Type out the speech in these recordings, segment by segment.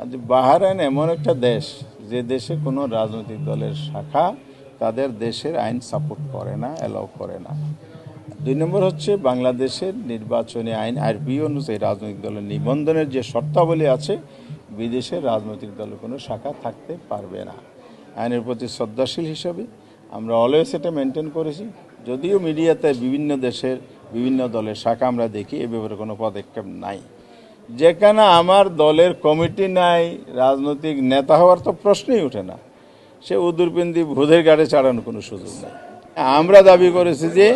আজ বাহরাইন এমন একটা দেশ যে দেশে কোনো রাজনৈতিক দলের শাখা তাদের দেশের আইন সাপোর্ট করে না, অ্যালাউ করে না। 2 নম্বর হচ্ছে বাংলাদেশের নির্বাচনী আইন আরবি অনুযায়ী রাজনৈতিক দলের নিবন্ধনের যে শর্তাবলী আছে, বিদেশের রাজনৈতিক দলের কোনো শাখা থাকতে পারবে না। আইনের প্রতি শ্রদ্ধাশীল হিসাবে আমরা অলওয়েজ এটা মেনটেন করেছি। যদিও মিডিয়াতে বিভিন্ন দেশের বিভিন্ন দলের শাখা আমরা দেখি, এ ব্যাপারে কোনো পদক্ষেপ নাই। যেখানে আমার দলের কমিটি নাই, রাজনৈতিক নেতা হওয়ার তো প্রশ্নই ওঠে না, সে উদুরপিন্দি ভূতের গাড়ি চালানোর কোনো সুযোগ নেই। আমরা দাবি করেছি যে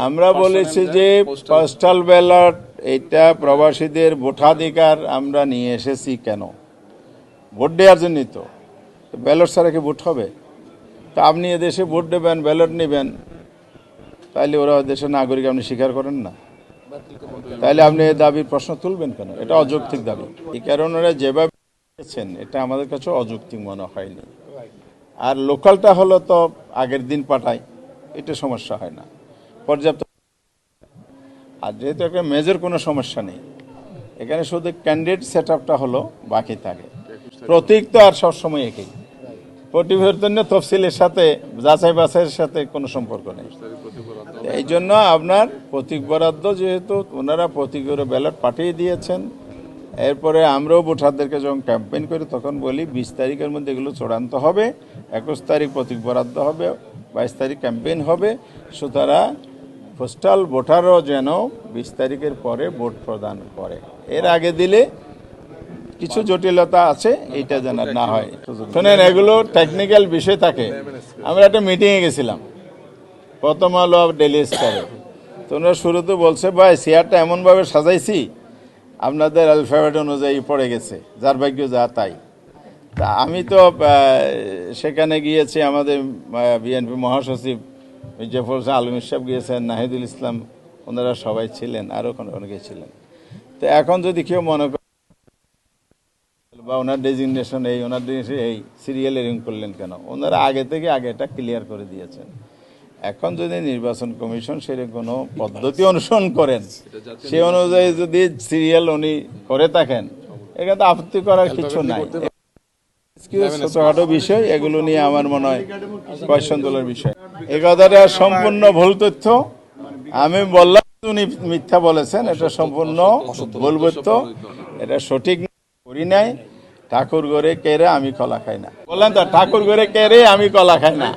আমরা বলেছি যে পোস্টাল ব্যালট এটা প্রবাসীদের ভোটাধিকার আমরা নিয়ে এসেছি কেন? ভোট দেওয়ার জন্যই তো। ব্যালট ছাড়া কি ভোট হবে? তা আপনি এদেশে ভোট দেবেন, ব্যালট নেবেন, তাইলে ওরা দেশের নাগরিক আপনি স্বীকার করেন না, তাইলে আপনি এই দাবির প্রশ্ন তুলবেন কেন? এটা অযৌক্তিক দাবি। এই কারণে ওরা যেভাবে এটা আমাদের কাছে অযৌক্তিক মনে হয়নি। আর লোকালটা হলো তো আগের দিন পাঠায়, এটা সমস্যা হয় না, পর্যাপ্ত। আর যেহেতু একটা মেজর কোনো সমস্যা নেই, এখানে শুধু ক্যান্ডিডেট সেট আপটা হলো বাকি থাকে। প্রতীক তো আর সবসময় একই, পরিবর্তন তফসিলের সাথে যাচাই বাছাইয়ের সাথে কোনো সম্পর্ক নেই। এই জন্য আপনার প্রতীক বরাদ্দ, যেহেতু ওনারা প্রতীকের ব্যালট পাঠিয়ে দিয়েছেন, এরপরে আমরাও ভোটারদেরকে যখন ক্যাম্পেইন করি তখন বলি 20 তারিখের মধ্যে এগুলো চূড়ান্ত হবে, 21 তারিখ প্রতীক বরাদ্দ হবে, 22 তারিখ ক্যাম্পেইন হবে। সুতরাং পোস্টাল ভোটারও যেন 20 তারিখের পরে ভোট প্রদান করে। এর আগে দিলে কিছু জটিলতা আছে, এইটা যেন না হয়। শোনেন, এগুলো টেকনিক্যাল বিষয় থাকে। আমরা একটা মিটিংয়ে গেছিলাম, প্রথম আলো ডেইলি স্টারে। তো ওনারা শুরুতে বলছে, ভাই চেয়ারটা এমনভাবে সাজাইছি আপনাদের অ্যালফাবেট অনুযায়ী পড়ে গেছে, যার ভাগ্য যা তাই। তা আমি তো সেখানে গিয়েছি, আমাদের বিএনপি মহাসচিব মির্জাফর হোসেন আলমগীর সাহেব গিয়েছেন, নাহিদুল ইসলাম, ওনারা সবাই ছিলেন, আরও অনেকে ছিলেন। তো এখন যদি কেউ মনে করে বা ওনার ডেজিগনেশন এই, ওনার এই সিরিয়াল এরিং করলেন কেন, ওনারা আগে থেকে এটা ক্লিয়ার করে দিয়েছেন। এখন যদি নির্বাচন কমিশন সেরকম কোনো পদ্ধতি অনুসরণ করেন, সে অনুযায়ী যদি সিরিয়াল উনি করে থাকেন, এখানে তো আপত্তি করার কিছু নাই। ছোটখাটো বিষয়, এগুলো নিয়ে আমার মনে হয় কোয়েশ্চন তোলার বিষয়। এই কথাটা সম্পূর্ণ ভুল তথ্য। আমি বললাম উনি মিথ্যা বলেছেন, এটা সম্পূর্ণ ভুল তথ্য, এটা সঠিক করি নাই। ঠাকুর ঘরে কেড়ে আমি কলা খাই না, বললেন তো, ঠাকুর ঘরে কেড়ে আমি কলা খাই না।